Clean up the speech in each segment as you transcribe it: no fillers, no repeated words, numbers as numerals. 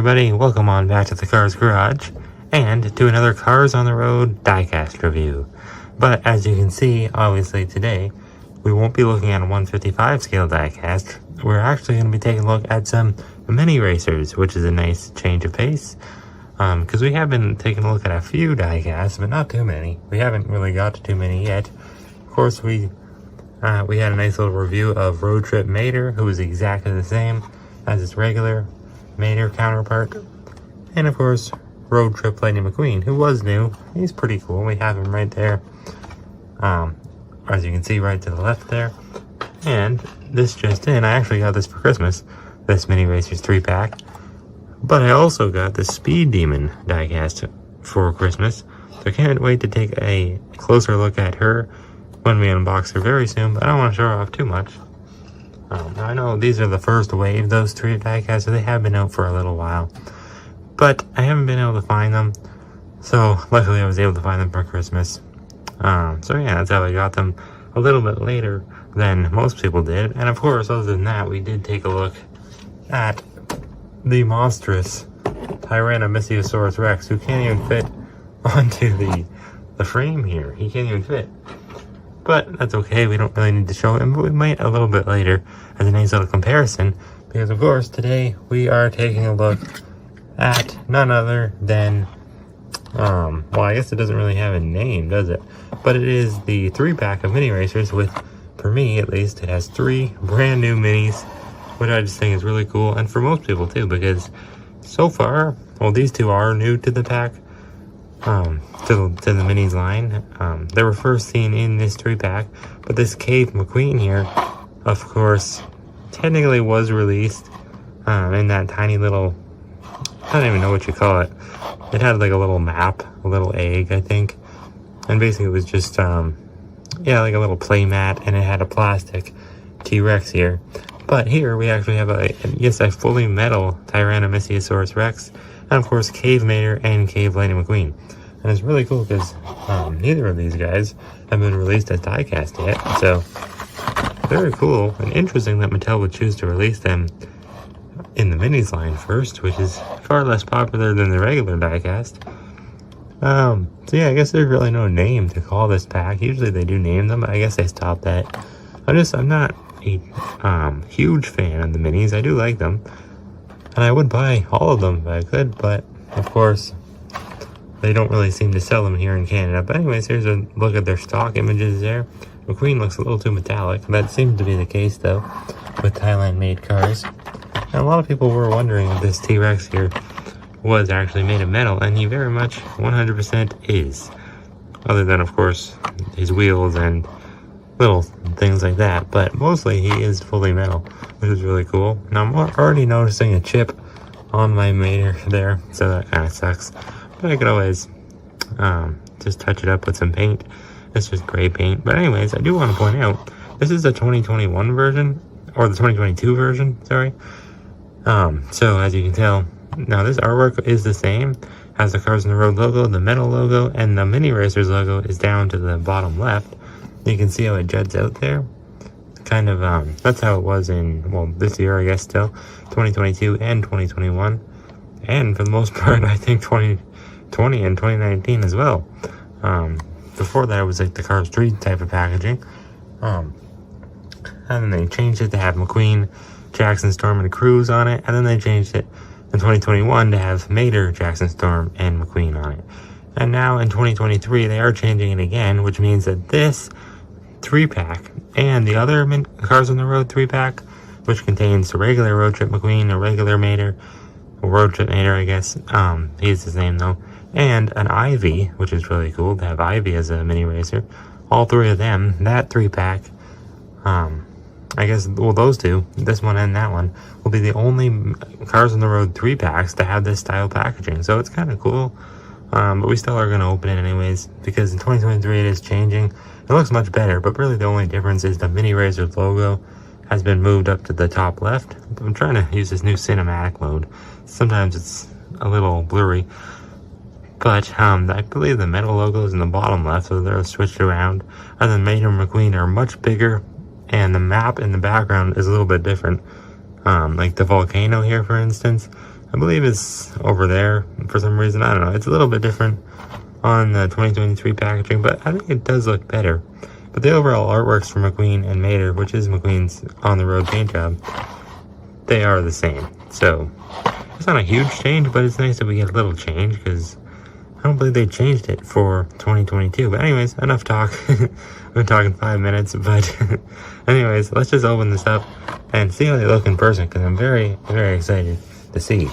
everybody, welcome on back to the Cars Garage, and to another Cars on the Road diecast review. But as you can see, obviously today, we won't be looking at a 155 scale diecast. We're actually going to be taking a look at some mini racers, which is a nice change of pace. Because we have been taking a look at a few diecasts, but not too many. We haven't really got to too many yet. Of course, we had a nice little review of Road Trip Mater, who is exactly the same as its regular Mater counterpart, and of course Road Trip Lightning McQueen, who was new. He's pretty cool. We have him right there, as you can see right to the left there. And this just in, I actually got this for Christmas, this Mini Racers 3-pack, but I also got the Speed Demon diecast for Christmas, so I can't wait to take a closer look at her when we unbox her very soon, but I don't want to show her off too much. Now I know these are the first wave, those three diecasts, so they have been out for a little while. But I haven't been able to find them, so luckily I was able to find them for Christmas. So yeah, that's how I got them a little bit later than most people did. And of course, other than that, we did take a look at the monstrous Tyranamissiasaurus Rex, who can't even fit onto the frame here. He can't even fit. But that's okay, we don't really need to show him, but we might a little bit later as a nice little comparison, because of course today we are taking a look at none other than, well, I guess it doesn't really have a name, does it? But it is the 3-pack of mini racers with, for me at least, it has 3 brand new minis, which I just think is really cool, and for most people too, because so far, well, these two are new to the pack, to the minis line. They were first seen in this 3-pack, but this Cave McQueen here, of course, technically was released in that tiny little, I don't even know what you call it. It had like a little map, a little egg, I think, and basically it was just, yeah, like a little play mat, and it had a plastic T-Rex here. But here we actually have a fully metal Tyranamissiasaurus Rex, and of course Cave Mater and Cave Lightning McQueen. And it's really cool because neither of these guys have been released as diecast yet, so very cool and interesting that Mattel would choose to release them in the minis line first, which is far less popular than the regular diecast. So yeah, I guess there's really no name to call this pack. Usually they do name them, but I guess they stopped that. I'm not a huge fan of the minis. I do like them, and I would buy all of them if I could, but of course they don't really seem to sell them here in Canada. But anyways, here's a look at their stock images there. McQueen looks a little too metallic. That seems to be the case though with Thailand-made cars. And a lot of people were wondering if this T-Rex here was actually made of metal, and he very much 100% is. Other than, of course, his wheels and little things like that, but mostly he is fully metal, which is really cool. Now I'm already noticing a chip on my Mater there, so that kind of sucks. But I could always just touch it up with some paint. It's just gray paint. But anyways, I do want to point out, this is the 2021 version, or the 2022 version, sorry. So as you can tell, now this artwork is the same, has the Cars on the Road logo, the metal logo, and the Mini Racers logo is down to the bottom left. You can see how it juts out there. Kind of, that's how it was in, well, this year, I guess, still, 2022 and 2021. And for the most part, I think 2020 and 2019 as well. Before that, it was like the Cars Street type of packaging. And then they changed it to have McQueen, Jackson Storm, and Cruise on it. And then they changed it in 2021 to have Mater, Jackson Storm, and McQueen on it. And now in 2023, they are changing it again, which means that this 3-pack and the other Cars on the Road 3-pack, which contains the regular Road Trip McQueen, a regular Mater, or Road Trip Mater, I guess, he's his name though, and an Ivy, which is really cool to have Ivy as a mini racer. All 3 of them, that 3-pack, I guess, well, those two, this one and that one, will be the only Cars on the Road 3-packs to have this style packaging. So it's kind of cool, but we still are going to open it anyways, because in 2023 it is changing. It looks much better, but really the only difference is the Mini Racers logo has been moved up to the top left. I'm trying to use this new cinematic mode. Sometimes it's a little blurry, but I believe the metal logo is in the bottom left, so they're switched around. And then Mater and McQueen are much bigger, and the map in the background is a little bit different. Like the volcano here, for instance, I believe it's over there for some reason. I don't know. It's a little bit different on the 2023 packaging, but I think it does look better. But the overall artworks for McQueen and Mater, which is McQueen's on the road paint job, they are the same. So it's not a huge change, but it's nice that we get a little change, because I don't believe they changed it for 2022. But anyways, enough talk. I've been talking 5 minutes, but anyways, let's just open this up and see how they look in person, because I'm very, very excited to see.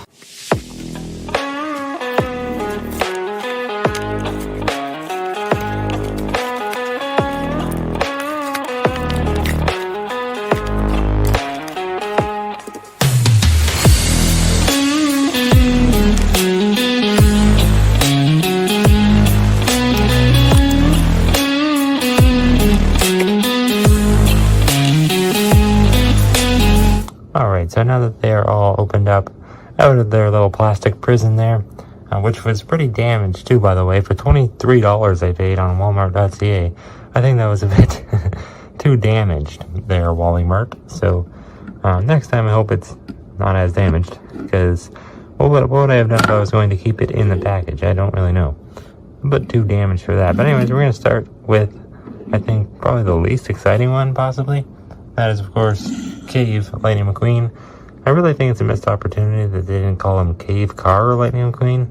Alright, so now that they are all opened up out of their little plastic prison there, which was pretty damaged too, by the way, for $23 I paid on Walmart.ca. I think that was a bit too damaged there, Wally Mart. So next time I hope it's not as damaged, because what would I have done if I was going to keep it in the package? I don't really know. But too damaged for that. But anyways, we're going to start with, I think, probably the least exciting one, possibly. That is, of course, Cave Lightning McQueen. I really think it's a missed opportunity that they didn't call him Cave Car Lightning McQueen,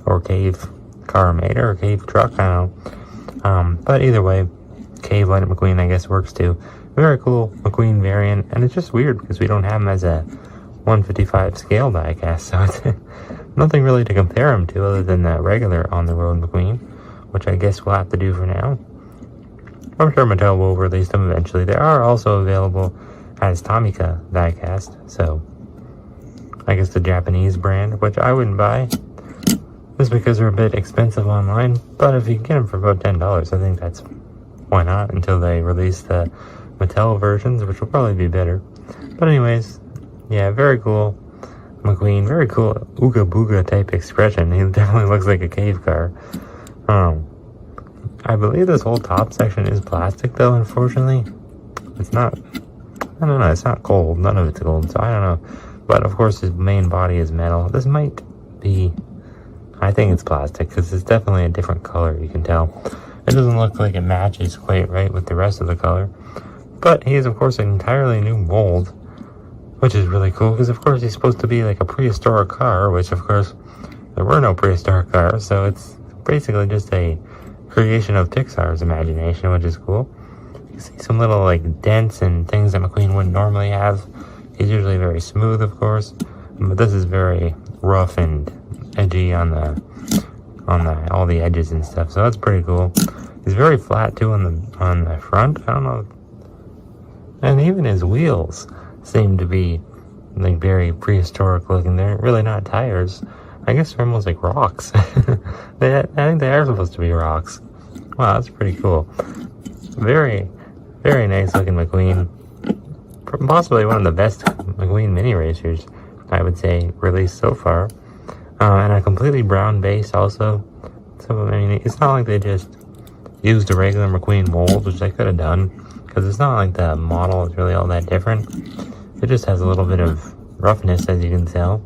or Cave Car Mater, or Cave Truck, I don't know. But either way, Cave Lightning McQueen, I guess, works too. Very cool McQueen variant, and it's just weird because we don't have him as a 155 scale diecast, so it's nothing really to compare him to other than the regular on-the-road McQueen, which I guess we'll have to do for now. I'm sure Mattel will release them eventually. They are also available as Tomica diecast, so I guess the Japanese brand, which I wouldn't buy just because they're a bit expensive online. But if you can get them for about $10, I think that's why not, until they release the Mattel versions, which will probably be better. But anyways, yeah, very cool McQueen, very cool Ooga Booga type expression. He definitely looks like a cave car. I believe this whole top section is plastic, though, unfortunately. It's not, I don't know, it's not gold. None of it's gold, so I don't know. But, of course, his main body is metal. This might be, I think it's plastic, because it's definitely a different color, you can tell. It doesn't look like it matches quite right with the rest of the color. But he is, of course, an entirely new mold, which is really cool, because, of course, he's supposed to be like a prehistoric car, which, of course, there were no prehistoric cars, so it's basically just a creation of Pixar's imagination, which is cool. You see some little like dents and things that McQueen wouldn't normally have. He's usually very smooth, of course, but this is very rough and edgy on all the edges and stuff. So that's pretty cool. He's very flat too on the front. I don't know, and even his wheels seem to be like very prehistoric looking. They're really not tires. I guess they're almost like rocks. I think they are supposed to be rocks. Wow, that's pretty cool. Very, very nice looking McQueen. Possibly one of the best McQueen mini racers, I would say, released so far. And a completely brown base also. So, I mean, it's not like they just used a regular McQueen mold, which they could have done, because it's not like the model is really all that different. It just has a little bit of roughness, as you can tell.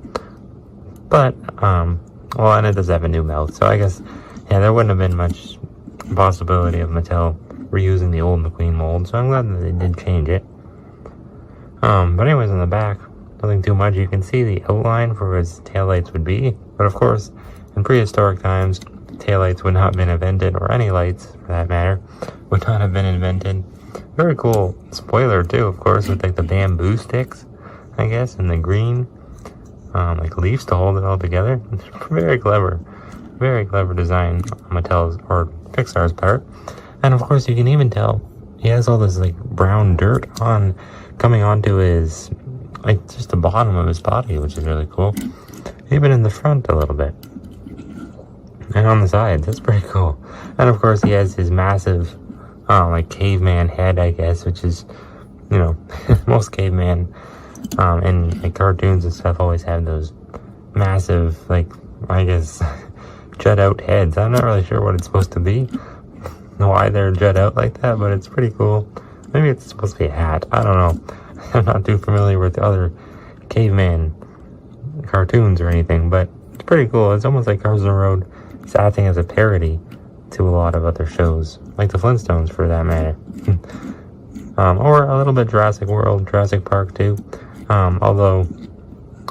But, well, and it does have a new mouth, so I guess, yeah, there wouldn't have been much possibility of Mattel reusing the old McQueen mold, so I'm glad that they did change it. But anyways, on the back, nothing too much. You can see the outline for where his taillights would be, but of course, in prehistoric times, taillights would not have been invented, or any lights, for that matter, would not have been invented. Very cool spoiler, too, of course, with like the bamboo sticks, I guess, and the green like leaves to hold it all together. It's very clever design on Mattel's or Pixar's part. And of course, you can even tell he has all this like brown dirt coming onto his, like, just the bottom of his body, which is really cool. Even in the front a little bit, and on the sides. That's pretty cool. And of course, he has his massive like caveman head, I guess, which is, you know, most caveman in like cartoons and stuff always have those massive, like, I guess, jut out heads. I'm not really sure what it's supposed to be, why they're jut out like that, but it's pretty cool. Maybe it's supposed to be a hat. I don't know. I'm not too familiar with the other caveman cartoons or anything, but it's pretty cool. It's almost like Cars on the Road is acting as a parody to a lot of other shows, like the Flintstones for that matter. Or a little bit Jurassic World, Jurassic Park too. Although,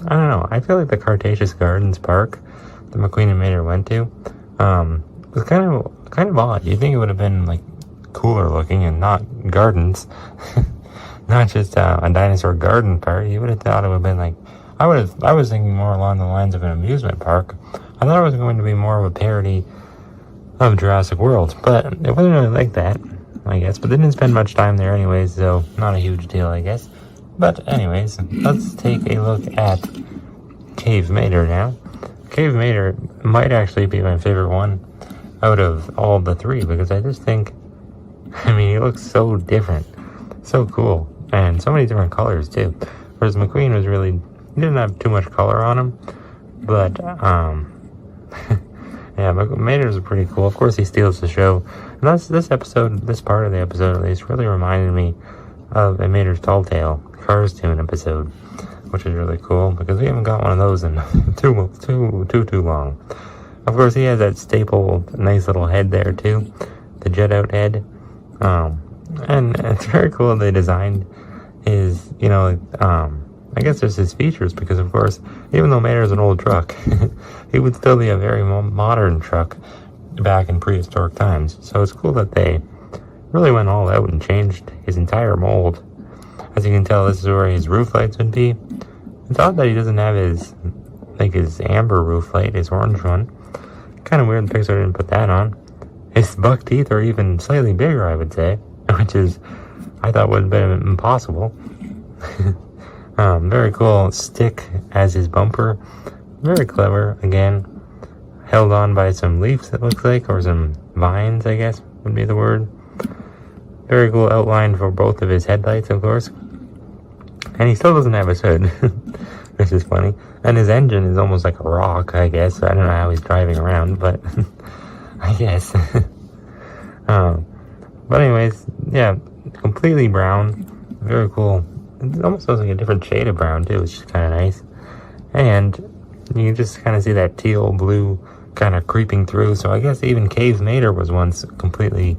I don't know, I feel like the Cretaceous Gardens Park that McQueen and Mater went to was kind of odd. You'd think it would have been like cooler looking and not gardens, not just a dinosaur garden park. You would have thought it would have been like, I was thinking more along the lines of an amusement park. I thought it was going to be more of a parody of Jurassic World, but it wasn't really like that, I guess. But they didn't spend much time there anyways, so not a huge deal, I guess. But anyways, let's take a look at Cave Mater now. Cave Mater might actually be my favorite one out of all the three, because I just think, I mean, he looks so different, so cool, and so many different colors too. Whereas McQueen was really, he didn't have too much color on him, but yeah, Mater's pretty cool. Of course, he steals the show. And this episode, this part of the episode at least, really reminded me of a Mater's Tall Tale Cars Tune episode, which is really cool because we haven't got one of those in too long. Of course, he has that staple, nice little head there too, the jet out head. And it's very cool they designed his, I guess there's his features because, of course, even though Mater's an old truck, he would still be a very modern truck back in prehistoric times. So it's cool that they really went all out and changed his entire mold. As you can tell, this is where his roof lights would be. It's odd that he doesn't have his amber roof light, his orange one. Kind of weird the Pixar didn't put that on. His buck teeth are even slightly bigger, I would say, which is, I thought would have been impossible. Very cool stick as his bumper. Very clever, again. Held on by some leaves, it looks like, or some vines, I guess would be the word. Very cool outline for both of his headlights, of course. And he still doesn't have his hood, which is funny. And his engine is almost like a rock, I guess. I don't know how he's driving around, but I guess. But anyways, yeah, completely brown. Very cool. It almost looks like a different shade of brown too, which is kind of nice. And you can just kind of see that teal blue kind of creeping through. So I guess even Cave Mater was once completely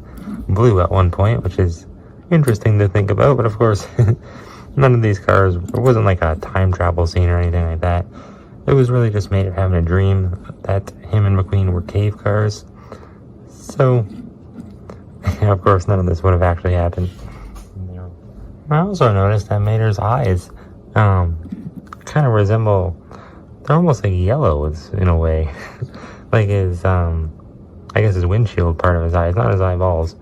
blue at one point, which is interesting to think about. But of course, none of these cars, it wasn't like a time travel scene or anything like that. It was really just Mater having a dream that him and McQueen were cave cars. So, of course, none of this would have actually happened. I also noticed that Mater's eyes kind of resemble, they're almost like yellow in a way. Like his, I guess his windshield part of his eyes, not his eyeballs.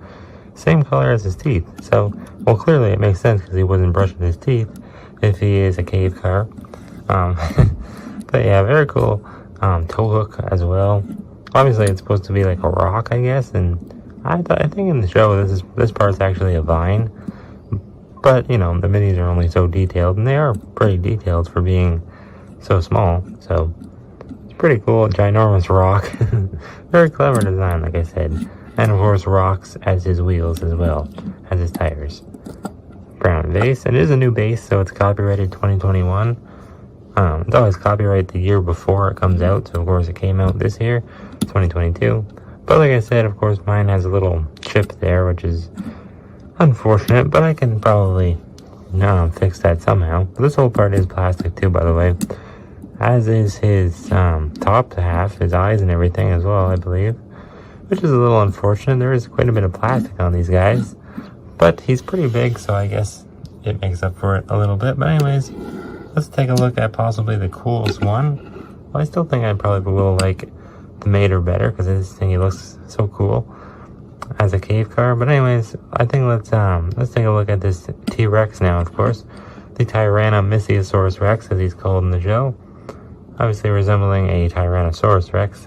Same color as his teeth. So, well, clearly it makes sense because he wasn't brushing his teeth if he is a cave car. But yeah, very cool. Tow hook as well. Obviously, it's supposed to be like a rock, I guess, and I think in the show this part's actually a vine. But, the minis are only so detailed, and they are pretty detailed for being so small. So, it's pretty cool. Ginormous rock. Very clever design, like I said. And, of course, rocks as his wheels as well, as his tires. Brown base. It is a new base, so it's copyrighted 2021. It's always copyright the year before it comes out. So, of course, it came out this year, 2022. But, like I said, of course, mine has a little chip there, which is unfortunate, but I can probably fix that somehow. This whole part is plastic too, by the way. As is his top half, his eyes and everything as well, I believe. Which is a little unfortunate. There is quite a bit of plastic on these guys. But he's pretty big, so I guess it makes up for it a little bit. But anyways, let's take a look at possibly the coolest one. Well, I still think I probably will like the Mater better, because this thing, he looks so cool as a cave car. But anyways, I think let's take a look at this T-Rex now, of course. The Tyranamissiasaurus Rex, as he's called in the show. Obviously resembling a Tyrannosaurus Rex.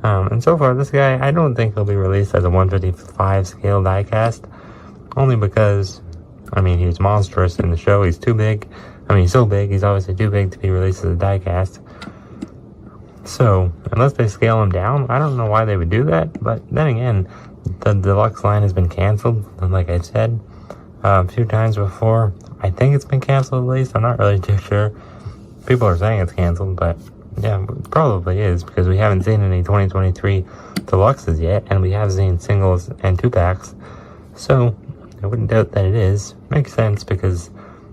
And so far, this guy, I don't think he'll be released as a 155 scale diecast. Only because, he's monstrous in the show. He's too big. He's so big, he's obviously too big to be released as a diecast. So, unless they scale him down, I don't know why they would do that. But then again, the deluxe line has been canceled, like I said a few times before. I think it's been canceled at least. I'm not really too sure. people are saying it's canceled, but yeah, it probably is, because we haven't seen any 2023 deluxes yet, and we have seen singles and 2-packs, so I wouldn't doubt that it is. Makes sense, because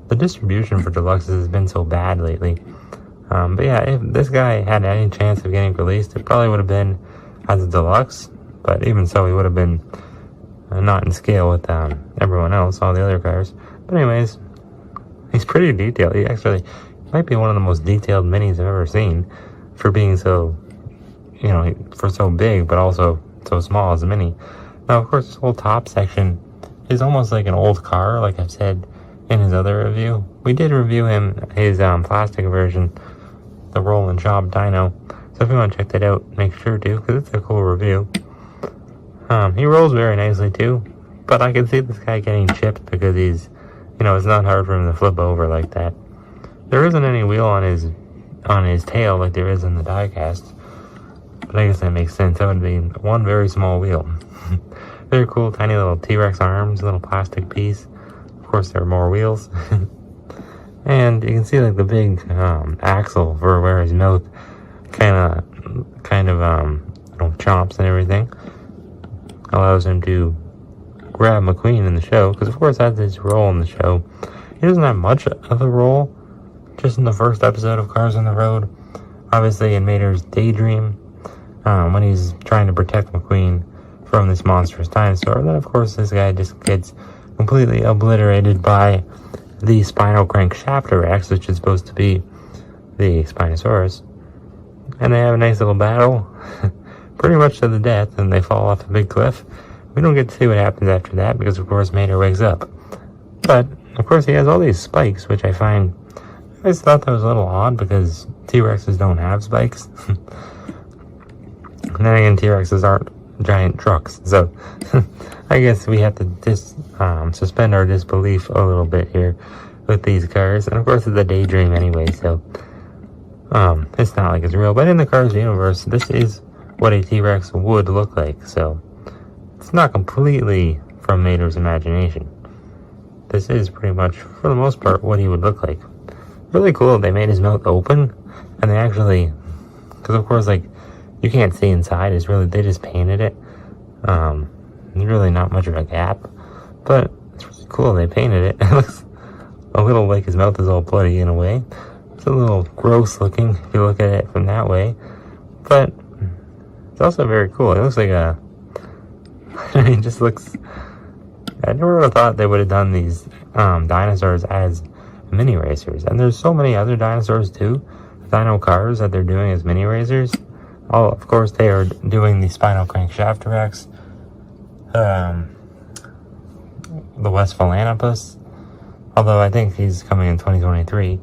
the distribution for deluxes has been so bad lately. But yeah, if this guy had any chance of getting released, it probably would have been as a deluxe, but even so, he would have been not in scale with everyone else, all the other cars. But anyways, he's pretty detailed. He actually might be one of the most detailed minis I've ever seen, for being so, you know, for so big, but also so small as a mini. Now, of course, this whole top section is almost like an old car, like I've said in his other review. We did review his plastic version, the Roll and Shop Dino. So if you want to check that out, make sure to, because it's a cool review. He rolls very nicely too, but I can see this guy getting chipped because he's, you know, it's not hard for him to flip over like that. There isn't any wheel on his tail like there is in the diecast, but I guess that makes sense. That would be one very small wheel. Very cool, tiny little T-Rex arms, little plastic piece. Of course, there are more wheels. And you can see like the big axle for where his mouth kind of chomps and everything. Allows him to grab McQueen in the show, because of course that's his role in the show. He doesn't have much of a role, just in the first episode of Cars on the Road. Obviously in Mater's Daydream, when he's trying to protect McQueen from this monstrous dinosaur. Then of course this guy just gets completely obliterated by the spinal crank shaft Rex, which is supposed to be the Spinosaurus. And they have a nice little battle, pretty much to the death, and they fall off a big cliff. We don't get to see what happens after that, because of course Mater wakes up. But, of course, he has all these spikes, which I always thought that was a little odd, because T-Rexes don't have spikes. And then again, T-Rexes aren't giant trucks, so I guess we have to suspend our disbelief a little bit here with these cars. And of course it's a daydream anyway, so it's not like it's real. But in the Cars universe, this is what a T-Rex would look like, so it's not completely from Mater's imagination. This is pretty much, for the most part, what he would look like. Really cool, they made his mouth open, and they actually, because of course, like, you can't see inside, they just painted it. There's really not much of a gap, but it's really cool, they painted it. It looks a little like his mouth is all bloody in a way. It's a little gross looking if you look at it from that way, but it's also very cool. It looks like it just looks, I never would have thought they would have done these dinosaurs as mini racers, and there's so many other dinosaurs too, dino cars that they're doing as mini racers. Oh, of course they are doing the spinal crank shaft Rex, the Westphalanopus, although I think he's coming in 2023.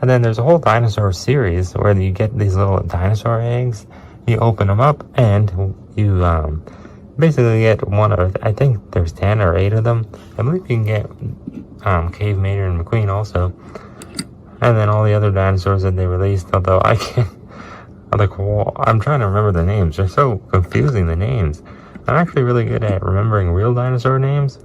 And then there's a whole dinosaur series where you get these little dinosaur eggs, you open them up, and you basically get one of, I think there's 10 or 8 of them. I believe you can get Cave Mater and McQueen also. And then all the other dinosaurs that they released, although I can't, I'm trying to remember the names. They're so confusing, the names. I'm actually really good at remembering real dinosaur names,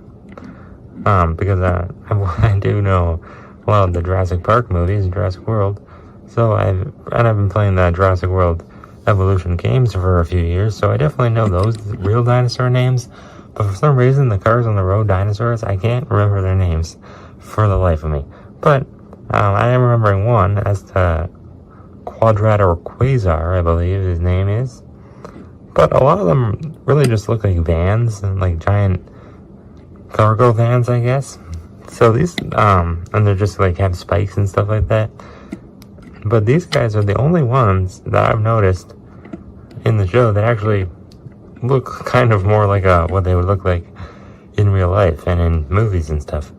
because I do know a lot of the Jurassic Park movies, Jurassic World. So I've been playing the Jurassic World Evolution games for a few years, so I definitely know those real dinosaur names. But for some reason, the Cars on the Road dinosaurs, I can't remember their names for the life of me. But I am remembering one as to Quadrator Quasar, I believe his name is. But a lot of them really just look like vans, and like giant cargo vans, I guess. So these, and they're just like have spikes and stuff like that. But these guys are the only ones that I've noticed in the show that actually look kind of more like what they would look like in real life and in movies and stuff.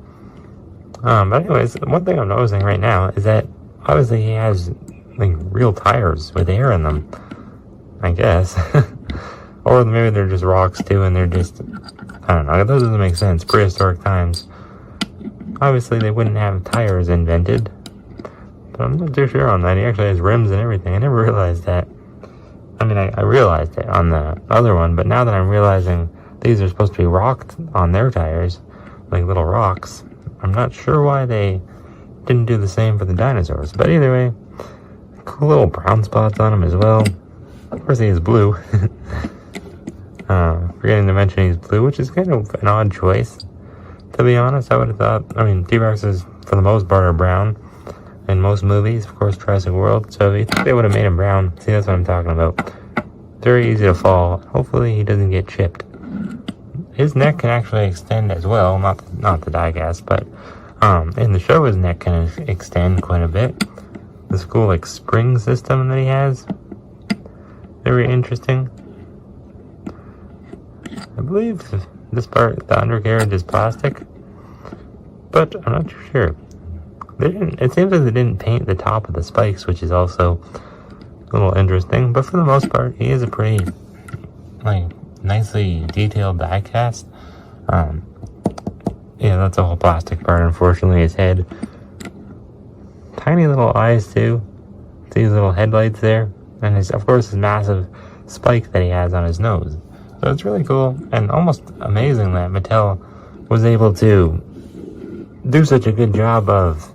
But anyways, one thing I'm noticing right now is that obviously he has like real tires with air in them, I guess. Or maybe they're just rocks too, and they're just, I don't know, that doesn't make sense. Prehistoric times. Obviously they wouldn't have tires invented, but I'm not too sure on that. He actually has rims and everything. I never realized that. I mean, I realized it on the other one, but now that I'm realizing these are supposed to be rocked on their tires, like little rocks, I'm not sure why they didn't do the same for the dinosaurs. But either way, Cool little brown spots on him as well. Of course he is blue. Forgetting to mention he's blue, which is kind of an odd choice. To be honest, I would have thought, I mean, T-Rexes for the most part are brown in most movies, of course Jurassic World, so you think they would have made him brown. See, that's what I'm talking about. Very easy to fall. Hopefully he doesn't get chipped. His neck can actually extend as well, not the diecast, but in the show his neck can extend quite a bit. This cool like spring system that he has. Very interesting. I believe this part, the undercarriage, is plastic, but I'm not too sure. It seems like they didn't paint the top of the spikes, which is also a little interesting. But for the most part, he is a pretty like nicely detailed diecast. Yeah, that's a whole plastic part. Unfortunately, his head, tiny little eyes too. See his little headlights there, and of course his massive spike that he has on his nose. So it's really cool and almost amazing that Mattel was able to do such a good job of,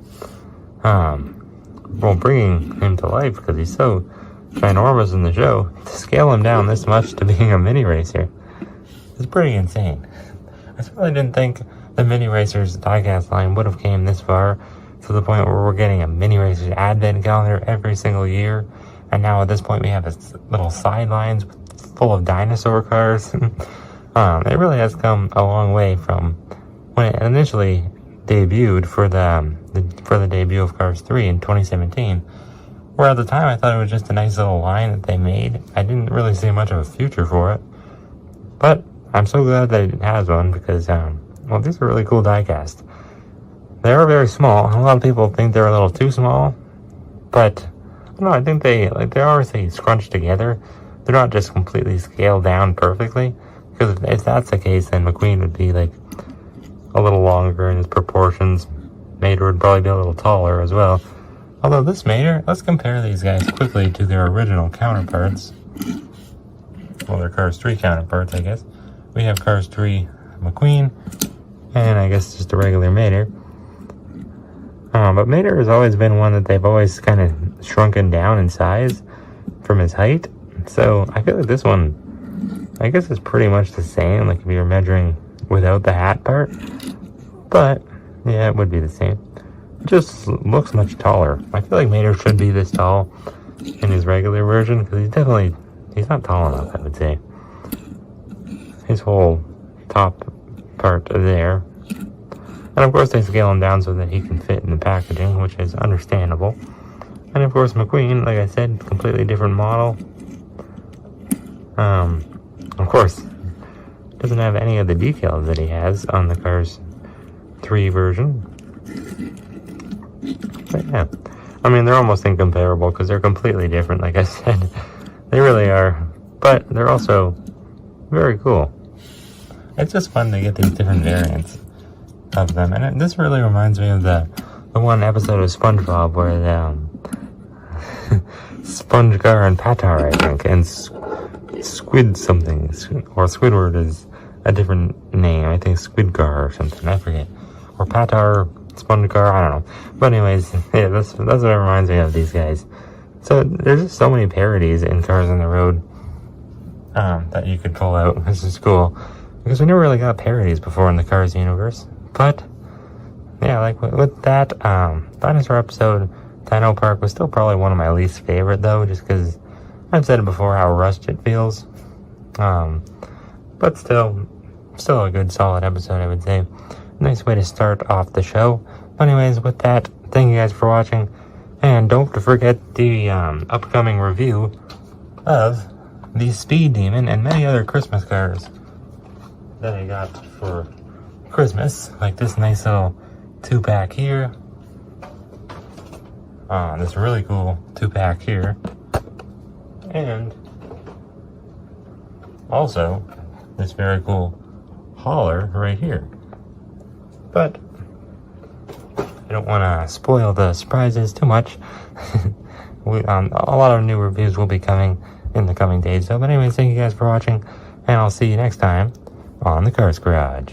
bringing him to life, because he's so ginormous in the show. To scale him down this much to being a mini racer is pretty insane. I certainly didn't think the mini racers diecast line would have came this far, to the point where we're getting a mini racers advent calendar every single year, and now at this point we have this little sidelines full of dinosaur cars. It really has come a long way from when it initially debuted for the debut of Cars 3 in 2017, where at the time I thought it was just a nice little line that they made. I didn't really see much of a future for it, but I'm so glad that it has one, because well, these are really cool diecast. They are very small. A lot of people think they're a little too small, but no, I think they are, say, scrunched together. They're not just completely scaled down perfectly, because if that's the case, then McQueen would be like a little longer in his proportions. Mater would probably be a little taller as well. Although this Mater, let's compare these guys quickly to their original counterparts. Well, they're Cars 3 counterparts, I guess. We have Cars 3 McQueen, and I guess just a regular Mater. But Mater has always been one that they've always kind of shrunken down in size from his height. So I feel like this one, I guess, is pretty much the same, like if you were measuring without the hat part. But yeah, it would be the same. It just looks much taller. I feel like Mater should be this tall in his regular version, because he's not tall enough, I would say. His whole top part there. And of course they scale him down so that he can fit in the packaging, which is understandable. And of course McQueen, like I said, completely different model. Of course, doesn't have any of the details that he has on the Cars 3 version. But yeah, I mean, they're almost incomparable because they're completely different, like I said. They really are. But they're also very cool. It's just fun to get these different variants of them. And this really reminds me of the one episode of SpongeBob where the Sponge Gar and Patar, I think, and Squid something, or Squidward is a different name. I think Squidgar or something, I forget. Or Patar, SpongeGar, I don't know. But anyways, yeah, that's what it reminds me of, these guys. So there's just so many parodies in Cars on the Road that you could pull out. This is cool, because we never really got parodies before in the Cars universe. But yeah, like with that dinosaur episode, Dino Park was still probably one of my least favorite, though, just because I've said it before how rushed it feels. But still a good solid episode, I would say. Nice way to start off the show. But anyways, with that, thank you guys for watching, and don't forget the upcoming review of the Speed Demon and many other Christmas cars that I got for Christmas, like this nice little 2-pack here, this really cool 2-pack here, and also this very cool hauler right here. But I don't want to spoil the surprises too much. A lot of new reviews will be coming in the coming days. So, but anyways, thank you guys for watching, and I'll see you next time on the Cars Garage.